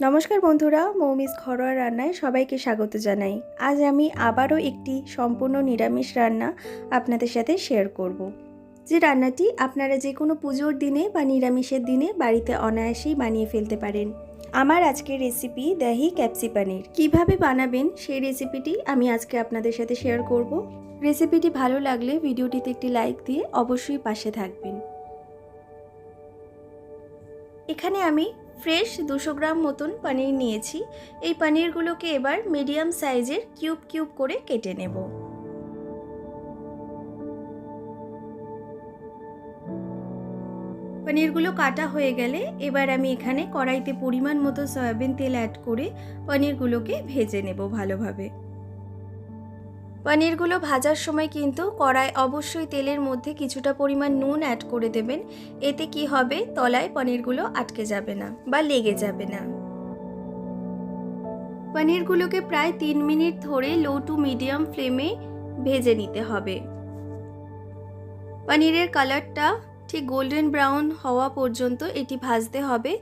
নমস্কার বন্ধুরা, মৌমিস ঘরোয়া রান্নায় সবাইকে স্বাগত জানাই। আজ আমি আবারও একটি সম্পূর্ণ নিরামিষ রান্না আপনাদের সাথে শেয়ার করব। যে রান্নাটি আপনারা যে কোনো পুজোর দিনে বা নিরামিষের দিনে বাড়িতে অনায়াসেই বানিয়ে ফেলতে পারেন। আমার আজকের রেসিপি দহি ক্যাপসি পনির। কীভাবে বানাবেন সেই রেসিপিটি আমি আজকে আপনাদের সাথে শেয়ার করব। রেসিপিটি ভালো লাগলে ভিডিওটিতে একটি লাইক দিয়ে অবশ্যই পাশে থাকবেন। এখানে আমি ফ্রেশ 200 গ্রাম মতন পনির নিয়েছি। এই পনিরগুলোকে এবার মিডিয়াম সাইজের কিউব কিউব করে কেটে নেব। পনিরগুলো কাটা হয়ে গেলে এবার আমি এখানে কড়াইতে পরিমাণ মতো সয়াবিন তেল অ্যাড করে পনিরগুলোকে ভেজে নেব ভালোভাবে। পনিরগুলো ভাজার সময় কিন্তু কড়াই অবশ্যই তেলের মধ্যে কিছুটা পরিমাণ নুন অ্যাড করে দেবেন। এতে কি হবে, তলায় পনিরগুলো আটকে যাবে না বা লেগে যাবে না। পনিরগুলোকে প্রায় 3 মিনিট ধরে লো টু মিডিয়াম ফ্লেমে ভেজে নিতে হবে। পনিরের কালারটা ঠিক গোল্ডেন ব্রাউন হওয়া পর্যন্ত এটি ভাজতে হবে।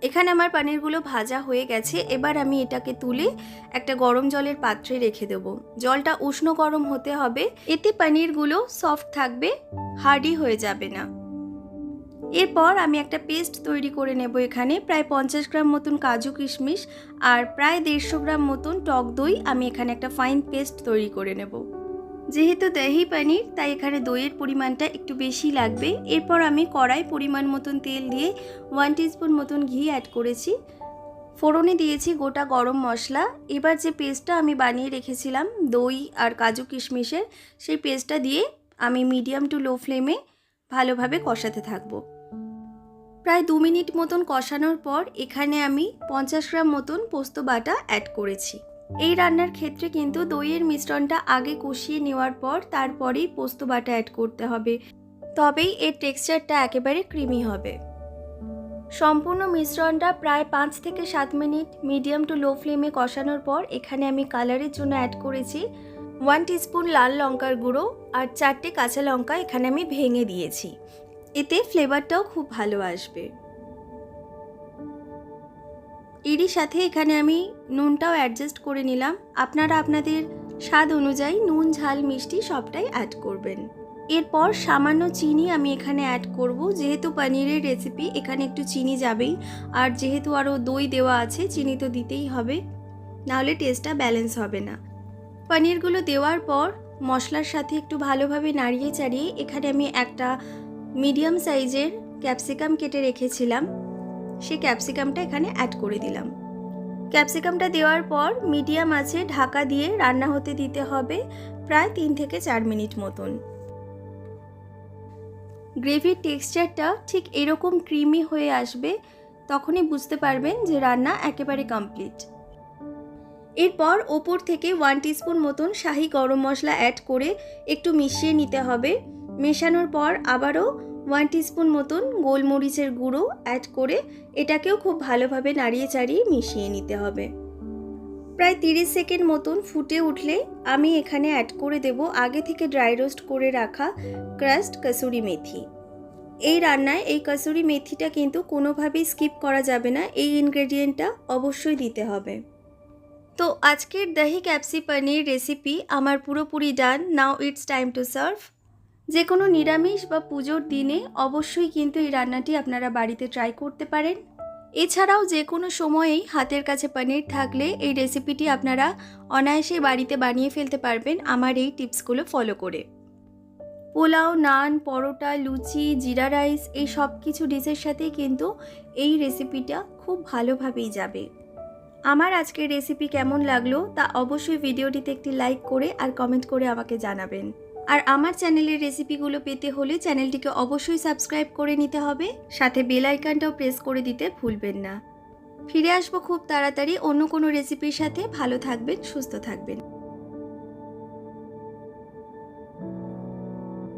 এখানে আমার পনিরগুলো ভাজা হয়ে গেছে। এবার আমি এটাকে তুলে একটা গরম জলের পাত্রে রেখে দেবো। জলটা উষ্ণ গরম হতে হবে, এতে পনিরগুলো সফট থাকবে, হার্ডি হয়ে যাবে না। এরপর আমি একটা পেস্ট তৈরি করে নেব। এখানে প্রায় 50 গ্রাম মতন কাজু কিশমিশ আর প্রায় 150 গ্রাম মতন টক দই আমি এখানে একটা ফাইন পেস্ট তৈরি করে নেব। যেহেতু দহি পনির তাই এখানে দইয়ের পরিমাণটা একটু বেশি লাগবে। এরপর আমি কড়াই পরিমাণ মতন তেল দিয়ে 1 টিস্পুন মতন ঘি অ্যাড করেছি। ফোড়নে দিয়েছি গোটা গরম মশলা। এবার যে পেস্টটা আমি বানিয়ে রেখেছিলাম দই আর কাজু কিশমিশের, সেই পেস্টটা দিয়ে আমি মিডিয়াম টু লো ফ্লেমে ভালোভাবে কষাতে থাকবো। প্রায় 2 মিনিট মতন কষানোর পর এখানে আমি 50 গ্রাম মতন পোস্ত বাটা অ্যাড করেছি। এই রান্নার ক্ষেত্রে কিন্তু দইয়ের মিশ্রণটা আগে কষিয়ে নেওয়ার পর তারপরেই পোস্ত বাটা অ্যাড করতে হবে, তবেই এর টেক্সচারটা একেবারে ক্রিমি হবে। সম্পূর্ণ মিশ্রণটা প্রায় 5 থেকে 7 মিনিট মিডিয়াম টু লো ফ্লেমে কষানোর পর এখানে আমি কালারের জন্য অ্যাড করেছি 1 টিস্পুন লাল লঙ্কার গুঁড়ো আর 4টে কাঁচা লঙ্কা এখানে আমি ভেঙে দিয়েছি। এতে ফ্লেভারটাও খুব ভালো আসবে। এরই সাথে এখানে আমি নুনটাও অ্যাডজাস্ট করে নিলাম। আপনারা আপনাদের স্বাদ অনুযায়ী নুন ঝাল মিষ্টি সবটাই অ্যাড করবেন। এরপর সামান্য চিনি আমি এখানে অ্যাড করব। যেহেতু পনিরের রেসিপি এখানে একটু চিনি যাবেই, আর যেহেতু আরও দই দেওয়া আছে চিনি তো দিতেই হবে, নাহলে টেস্টটা ব্যালেন্স হবে না। পনিরগুলো দেওয়ার পর মশলার সাথে একটু ভালোভাবে নাড়িয়ে চাড়িয়ে এখানে আমি একটা মিডিয়াম সাইজের ক্যাপসিকাম কেটে রেখেছিলাম, সেই ক্যাপসিকামটা এখানে অ্যাড করে দিলাম। ক্যাপসিকামটা দেওয়ার পর মিডিয়াম আঁচে ঢাকা দিয়ে রান্না হতে দিতে হবে প্রায় 3 থেকে 4 মিনিট মতন। গ্রেভির টেক্সচারটা ঠিক এরকম ক্রিমি হয়ে আসবে, তখনই বুঝতে পারবেন যে রান্না একেবারে কমপ্লিট। এরপর ওপর থেকে 1 টিস্পুন মতন শাহি গরম মশলা অ্যাড করে একটু মিশিয়ে নিতে হবে। মেশানোর পর আবারও 1 টিস্পুন মতন গোলমরিচের গুঁড়ো অ্যাড করে এটাকেও খুব ভালোভাবে নাড়িয়ে চাড়িয়ে মিশিয়ে নিতে হবে। প্রায় 30 সেকেন্ড মতন ফুটে উঠলে আমি এখানে অ্যাড করে দেব আগে থেকে ড্রাই রোস্ট করে রাখা ক্রাস্ট কসুরি মেথি। এই রান্নায় এই কসুরি মেথিটা কিন্তু কোনোভাবেই স্কিপ করা যাবে না, এই ইনগ্রেডিয়েন্টটা অবশ্যই দিতে হবে। তো আজকের দহি ক্যাপসি পনির রেসিপি আমার পুরোপুরি done. Now it's time to serve. যে কোনো নিরামিষ বা পুজোর দিনে অবশ্যই কিন্তু এই রান্নাটি আপনারা বাড়িতে ট্রাই করতে পারেন। এছাড়াও যে কোনো সময়েই হাতের কাছে পনির থাকলে এই রেসিপিটি আপনারা অনায়াসে বাড়িতে বানিয়ে ফেলতে পারবেন আমার এই টিপসগুলো ফলো করে। পোলাও, নান, পরোটা, লুচি, জিরা রাইস এই সব কিছু ডিশের সাথেই কিন্তু এই রেসিপিটা খুব ভালোভাবেই যাবে। আমার আজকের রেসিপি কেমন লাগলো তা অবশ্যই ভিডিওটিতে একটি লাইক করে আর কমেন্ট করে আমাকে জানাবেন। আর আমার চ্যানেলের রেসিপিগুলো পেতে হলে চ্যানেলটিকে অবশ্যই সাবস্ক্রাইব করে নিতে হবে, সাথে বেল আইকনটাও প্রেস করে দিতে ভুলবেন না। ফিরে আসবো খুব তাড়াতাড়ি অন্য কোনো রেসিপির সাথে। ভালো থাকবেন, সুস্থ থাকবেন।